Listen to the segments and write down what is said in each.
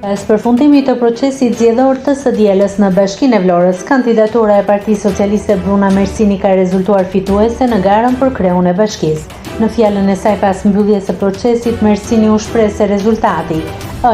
Pas përfundimit të procesit zgjedhor të së dielës në Bashkinë e Vlorës, kandidatura e Partisë Socialiste Bruna Mersini ka rezultuar fituese në garën për kreun e bashkisë. Në fjalën e saj pas mbylljes së procesit, Mersini u shpreh se rezultati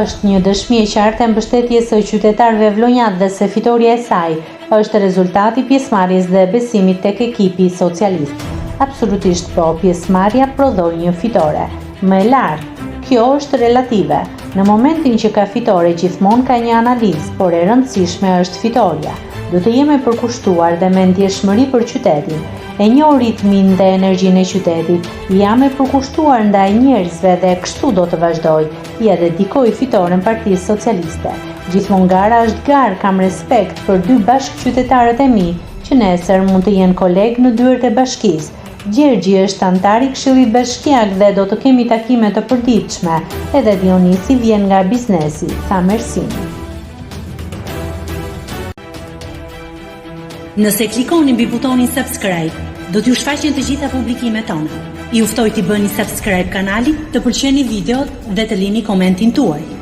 është një dëshmi e qartë e mbështetjes së qytetarëve vlonjat dhe se fitoria e saj është rezultati pjesëmarrjes dhe besimit tek ekipi socialist. Absolutisht po, pjesëmarrja prodhoi një fitore. Më e lartë, kjo është relative. Në momentin që ka fitore, gjithmonë ka një analizë, por e rëndësishme është fitoria. Do të jemi përkushtuar dhe me ndjeshmëri për qytetin. E njoh ritmin dhe energjinë e qytetit. Jam e përkushtuar ndaj njerëzve dhe kështu do të vazhdoj. Ja dedikoj fitoren Partisë Socialiste. Gjithmonë gara është garë, kam respekt për dy bashkëqytetarët e mi, që nesër mund të jenë kolegë në dyert e bashkisë. Gjergji është antar i Këshillit Bashkiak dhe do të kemi takime të përditshme. Edhe Dionisi vjen nga biznesi, tha Mersini. Nëse klikoni mbi butonin subscribe, do t'ju shfaqen të gjitha publikimet tona. Ju ftoj t'i bëni subscribe kanalit, të pëlqeni videot dhe të lini komentin tuaj.